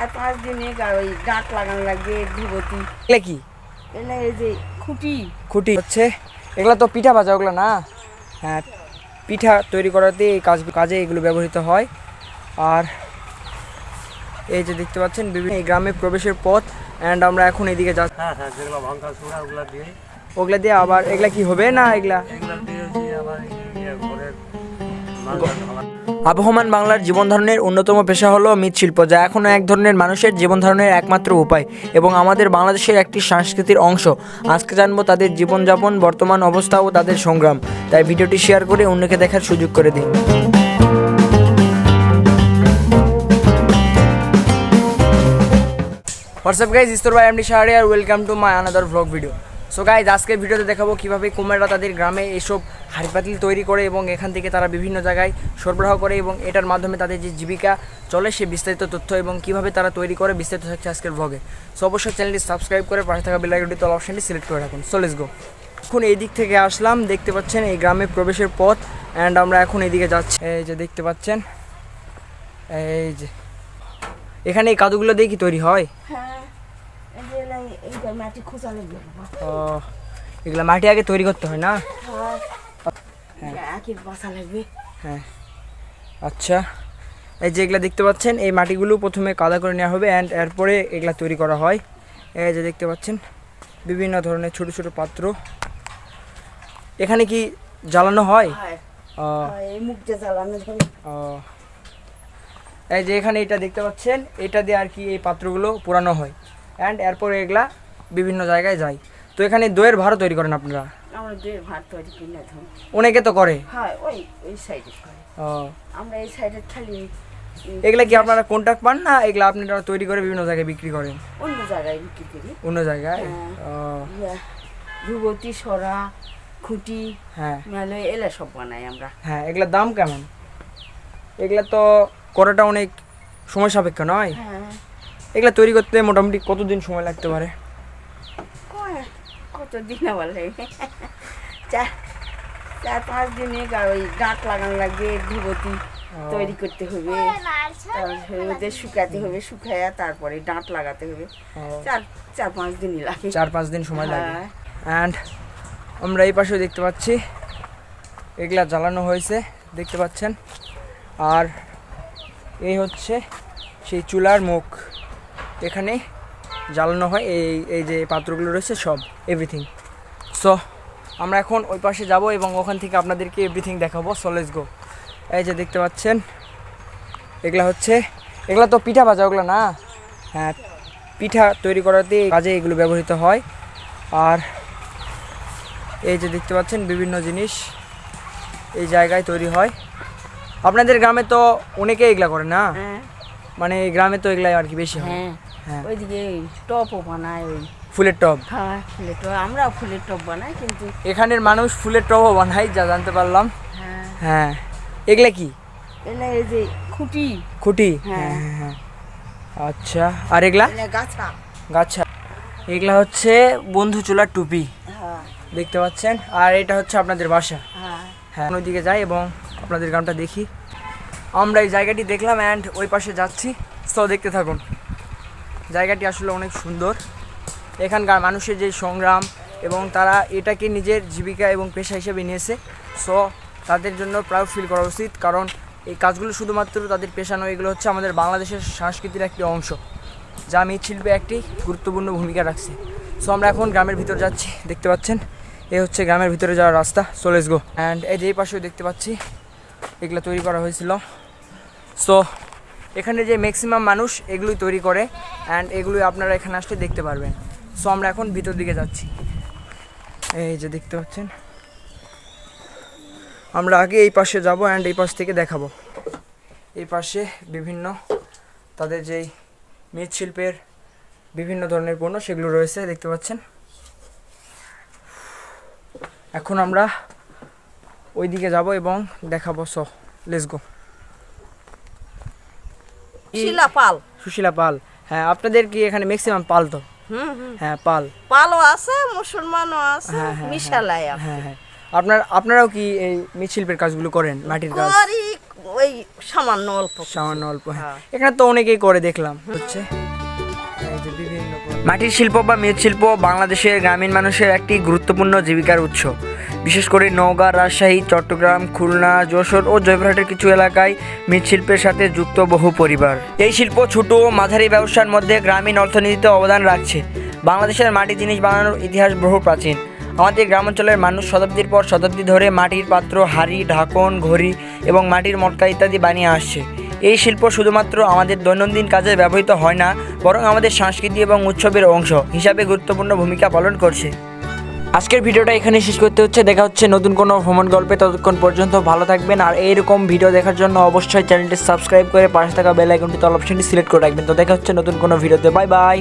আর 5 দিনে ওই গাঁট লাগানো লাগবে বিভূতি। এগুলা কি? এগুলা এই যে খুঁটি খুঁটি হচ্ছে এগুলা তো পিঠা ভাজা ওগুলো না? হ্যাঁ, পিঠা তৈরি করাতে এই কাজে এগুলো ব্যবহৃত হয়। আর এই যে দেখতে পাচ্ছেন বিভিন্ন এই গ্রামে প্রবেশের পথ। অ্যান্ড আমরা এখন এদিকে যাচ্ছি। হ্যাঁ হ্যাঁ, যেগুলো ভাঙা চূড়া ওগুলা দিয়ে ওগুলা দিয়ে আবার এগুলা কি হবে না এগুলা? এগুলা দিয়ে আবার ঘরের আবহমান বাংলার জীবন ধারণের অন্যতম পেশা হলো মৃৎশিল্প, যা এখনও এক ধরনের মানুষের জীবন ধারণের একমাত্র উপায় এবং আমাদের বাংলাদেশের একটি সংস্কৃতির অংশ। আজকে জানবো তাদের জীবনযাপন, বর্তমান অবস্থা ও তাদের সংগ্রাম। তাই ভিডিওটি শেয়ার করে অন্যকে দেখার সুযোগ করে দিন। হোয়াটসঅ্যাপ গাইজ, ইস্তর ভাই MD Shahriar, welcome to my another vlog video. So guys, আজকের ভিডিওতে দেখাবো কীভাবে কুমাররা তাদের গ্রামে এসব হাঁড়ি-পাতিল তৈরি করে এবং এখান থেকে তারা বিভিন্ন জায়গায় সরবরাহ করে এবং এটার মাধ্যমে তাদের যে জীবিকা চলে সে বিস্তারিত তথ্য এবং কীভাবে তারা তৈরি করে বিস্তারিত থাকছে আজকের ভ্লগে। সো অবশ্যই চ্যানেলটি সাবস্ক্রাইব করে পাশে থাকা বেল আইকনটি অল অপশনটি সিলেক্ট করে রাখুন। সো লেটস গো। এখন এই দিক থেকে আসলাম, দেখতে পাচ্ছেন এই গ্রামে প্রবেশের পথ। অ্যান্ড আমরা এখন এইদিকে যাচ্ছি। এই যে দেখতে পাচ্ছেন, এই যে এখানে এই কাদুগুলো দিয়ে কি তৈরি হয়? হ্যাঁ, এই যে এইটা মাটি খোঁচা লাগবে বাবা। ও, এগুলা মাটি আগে তৈরি করতে হয় না? হ্যাঁ, একের বাসা লাগবে। হ্যাঁ, আচ্ছা। এই যে এগুলা দেখতে পাচ্ছেন, এই মাটিগুলো প্রথমে কাদা করে নেওয়া হবে অ্যান্ড এরপরে এগুলা তৈরি করা হয়। এই যে দেখতে পাচ্ছেন বিভিন্ন ধরনের ছোট ছোট পাত্র। এখানে কি জ্বালানো হয়? হ্যাঁ, ও, এই মুখটা জ্বালানো হয়। ও। এই যে এখানে এটা দেখতে পাচ্ছেন, এটা দিয়ে আর কি এই পাত্রগুলো পোড়ানো হয় অ্যান্ড এরপরে এগুলা বিভিন্ন জায়গায় যায়। তো এখানে দইয়ের ভাড়া তৈরি করেন আপনারা? আমরা দুয়ের ভাত তৈরি করি না ধরুন। অনেকে তো করে। হ্যাঁ, ওই সাইডে করে। ও, আমরা এই সাইডে খালি এগুলা কি আপনারা কন্ট্রাক্ট পান না এগুলা আপনারা তৈরি করে বিভিন্ন জায়গায় বিক্রি করেন? অন্য জায়গায় বিক্রি করি। অন্য জায়গায়? হ্যাঁ, ধুবতী, সরা, খুঁটি, হ্যাঁ মেলে এলা সব বানাই আমরা। হ্যাঁ। এগুলার দাম কেমন? এগুলা তো করাটা অনেক সময় সাপেক্ষ নয়? হ্যাঁ, এগুলা তৈরি করতে মোটামুটি কতদিন সময় লাগতে পারে? কত দিন বলে 4-5 দিনে ওই গাঁট লাগানো লাগবে ধুবতী তৈরি করতে হবে, তারপরে ওদের শুকাতে হবে, শুকাইয়া তারপরে ডাঁট লাগাতে হবে। 4-5 দিনই লাগে। 4-5 দিন সময় লাগে। হ্যাঁ। অ্যান্ড আমরা এই পাশেও দেখতে পাচ্ছি এগুলা জ্বালানো হয়েছে, দেখতে পাচ্ছেন। আর এই হচ্ছে সেই চুলার মুখ, এখানে জ্বালানো হয় এই যে পাত্রগুলো রয়েছে সব, এভরিথিং। সো আমরা এখন ওই পাশে যাব এবং ওখান থেকে আপনাদেরকে এভরিথিং দেখাবো। সো লেটস গো। এই যে দেখতে পাচ্ছেন এগুলা তো পিঠা ভাজা ওগুলো না? হ্যাঁ, পিঠা তৈরি করাতে কাজে এগুলো ব্যবহৃত হয়। আর এই যে দেখতে পাচ্ছেন বিভিন্ন জিনিস এই জায়গায় তৈরি হয়। আপনাদের গ্রামে তো অনেকে এগুলা করে না? হ্যাঁ, মানে এই গ্রামে তো এগুলাই আর কি বেশি হয়। হ্যাঁ, হ্যাঁ, ওইদিকে টপও বানায়, ওই ফুলের টব। হ্যাঁ ফুলের টপ, আমরাও ফুলের টপ বানাই কিন্তু। এখানের মানুষ ফুলের টবও বানায়, যা জানতে পারলাম। হ্যাঁ, হ্যাঁ, এগুলা কি? এলা এই যে খুঁটি। খুঁটি? হ্যাঁ। হ্যাঁ হ্যাঁ। আচ্ছা, আর এগুলা? এলা গাছা। গাছা। এগুলা হচ্ছে বন্ধু চুলার টুপি, হ্যাঁ, দেখতে পাচ্ছেন। আর এটা হচ্ছে আপনাদের বাসা। হ্যাঁ, হ্যাঁ, ওইদিকে যাই এবং আপনাদের গ্রামটা দেখি। আমরা এই জায়গাটি দেখলাম অ্যান্ড ওই পাশে যাচ্ছি। সো দেখতে থাকুন। জায়গাটি আসলে অনেক সুন্দর। এখানকার মানুষের যে সংগ্রাম এবং তারা এটাকে নিজের জীবিকা এবং পেশা হিসেবে নিয়েছে। সো তাদের জন্য প্রাউড ফিল করা উচিত, কারণ এই কাজগুলো শুধুমাত্র তাদের পেশা নয়, এগুলো হচ্ছে আমাদের বাংলাদেশের সংস্কৃতির একটি অংশ, যা মৃৎশিল্পে একটি গুরুত্বপূর্ণ ভূমিকা রাখছে। সো আমরা এখন গ্রামের ভিতর যাচ্ছি, দেখতে পাচ্ছেন এ হচ্ছে গ্রামের ভিতরে যাওয়ার রাস্তা। So let's go. অ্যান্ড এই যে এই পাশেও দেখতে পাচ্ছি এগুলো তৈরি করা হয়েছিল। সো এখানে যে ম্যাক্সিমাম মানুষ এগুলোই তৈরি করে অ্যান্ড এগুলোই আপনারা এখানে আসলে দেখতে পারবেন। সো আমরা এখন ভিতর দিকে যাচ্ছি। এই যে দেখতে পাচ্ছেন, আমরা আগে এই পাশে যাব অ্যান্ড এই পাশ থেকে দেখাবো। এই পাশে বিভিন্ন তাদের যেই মৃৎশিল্পের বিভিন্ন ধরনের পণ্য সেগুলো রয়েছে, দেখতে পাচ্ছেন। এখন আমরা ওই দিকে যাব এবং দেখাবো। So let's go. Shila Pal. Sushila Pal? হ্যাঁ, আপনাদের কি এখানে ম্যাক্সিমাম পাল তো? হ্যাঁ, পাল। পালও আছে, মুসলমানও আছে, হ্যাঁ হ্যাঁ মিশালাই আছে। হ্যাঁ হ্যাঁ। আপনারাও কি এই মৃৎশিল্পের কাজগুলো করেন, মাটির কাজ? করি ওই সামান্য অল্প কিছু। সামান্য অল্প, হ্যাঁ। হ্যাঁ। এখানে তো অনেকেই করে দেখলাম হচ্ছে এই যে বিভিন্ন মাটির শিল্প বা মৃৎশিল্প বাংলাদেশের গ্রামীণ মানুষের একটি গুরুত্বপূর্ণ জীবিকার উৎস। বিশেষ করে নওগাঁ, রাজশাহী, চট্টগ্রাম, খুলনা, যশোর ও জয়পুরহাটের কিছু এলাকায় মৃৎশিল্পের সাথে যুক্ত বহু পরিবার। এই শিল্প ছোট ও মাঝারি ব্যবসার মধ্যে গ্রামীণ অর্থনীতিতে অবদান রাখছে। বাংলাদেশের মাটির জিনিস বানানোর ইতিহাস বহু প্রাচীন। আমাদের গ্রামাঞ্চলের মানুষ শতাব্দীর পর শতাব্দী ধরে মাটির পাত্র, হাঁড়ি, ঢাকন, ঘড়ি এবং মাটির মটকা ইত্যাদি বানিয়ে আসছে। এই শিল্প শুধুমাত্র আমাদের দৈনন্দিন কাজে ব্যবহৃত হয় না, বরং আমাদের সংস্কৃতি এবং উৎসবের অংশ হিসাবে গুরুত্বপূর্ণ ভূমিকা পালন করছে। আজকের ভিডিওটা এখানে শেষ করতে হচ্ছে। দেখা হচ্ছে নতুন কোনো ভ্রমণ গল্পে। ততক্ষণ পর্যন্ত ভালো থাকবেন। আর এইরকম ভিডিও দেখার জন্য অবশ্যই চ্যানেলটি সাবস্ক্রাইব করে পাশে থাকা বেল আইকনটি অল অপশনটি সিলেক্ট করে রাখবেন। তো দেখা হচ্ছে নতুন কোনো ভিডিওতে। Bye bye.